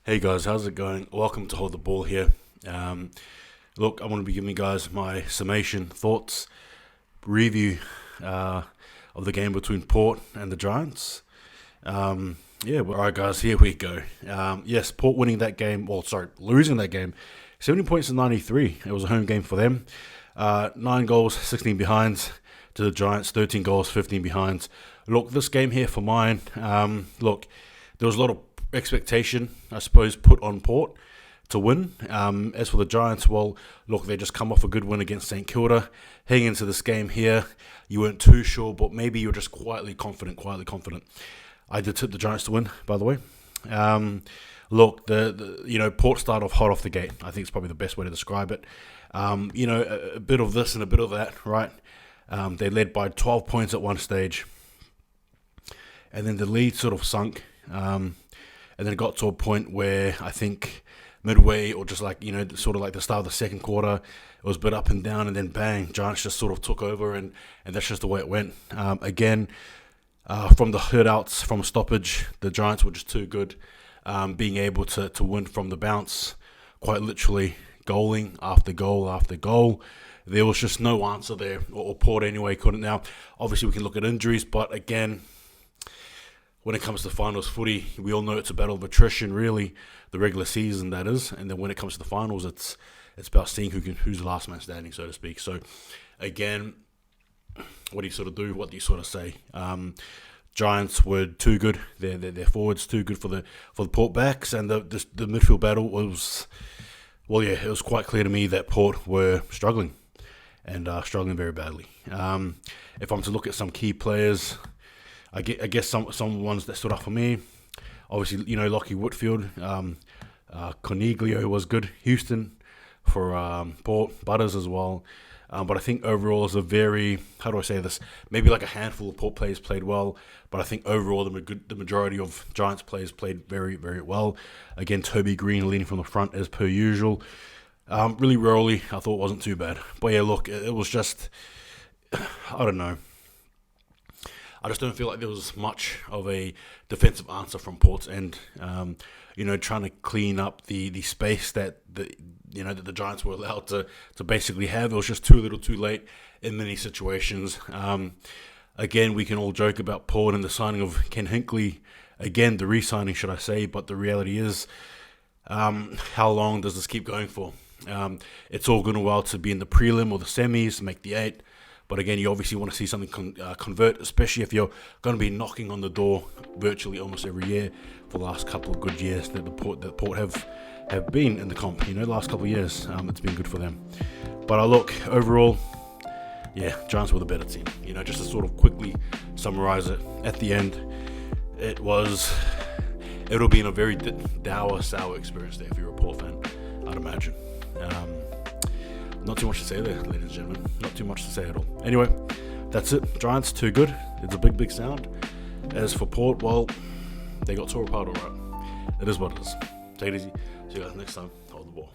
Hey guys, how's it going? Welcome to Hold the Ball here. Look, I want to be giving you guys my summation, thoughts, review of the game between Port and the Giants. Alright guys, here we go. Yes, Port winning that game, losing that game, 70 points to 93. It was a home game for them. 9 goals, 16 behinds to the Giants, 13 goals, 15 behinds. Look, this game here for mine, look, there was a lot of expectation, I suppose, put on Port to win. As for the Giants, well, look, they just come off a good win against St Kilda. Heading into this game here, you weren't too sure, but maybe you're just quietly confident. I did tip the Giants to win, by the way. Look, Port started off hot off the gate. I think it's probably the best way to describe it. A bit of this and a bit of that, right? They led by 12 points at one stage, and then the lead sort of sunk. And then it got to a point where I think midway, or just sort of like the start of the second quarter, it was a bit up and down, and then bang, Giants just sort of took over, and that's just the way it went. Again, from the hurt-outs, from stoppage, the Giants were just too good, being able to win from the bounce, quite literally goaling after goal after goal. There was just no answer there, or Port anyway couldn't. Now, obviously we can look at injuries, but again, when it comes to finals footy, we all know it's a battle of attrition, really, the regular season, that is. And then when it comes to the finals, it's about seeing who's the last man standing, so to speak. So, again, what do you sort of do? What do you sort of say? Giants were too good. Their forwards too good for the Port backs, and the midfield battle was, it was quite clear to me that Port were struggling, and struggling very badly. If I'm to look at some key players, I guess some ones that stood up for me, obviously, Lockie Whitfield, Corneglio was good, Houston for Port, Butters as well. But I think overall is a very, how do I say this, maybe like a handful of Port players played well, but I think overall the majority of Giants players played very, very well. Again, Toby Green leading from the front as per usual. Really Rowley, I thought wasn't too bad. But yeah, look, it was just, I don't know. I just don't feel like there was much of a defensive answer from Port's end. Trying to clean up the space that the Giants were allowed to basically have. It was just too little, too late in many situations. Again, we can all joke about Port and the signing of Ken Hinkley. Again, the re-signing, should I say? But the reality is, how long does this keep going for? It's all good and well to be in the prelim or the semis, make the 8. But again, you obviously want to see something convert, especially if you're going to be knocking on the door virtually almost every year for the last couple of good years that the Port have been in the comp. The last couple of years, it's been good for them. But I look overall, Giants were the better team. Just to sort of quickly summarize it, at the end, it'll be in a very dour, sour experience there if you're a Port fan, I'd imagine. Not too much to say there, ladies and gentlemen. Not too much to say at all. Anyway, that's it. Giants, too good. It's a big, big sound. As for Port, well, they got tore apart all right. It is what it is. Take it easy. See you guys next time. Hold the ball.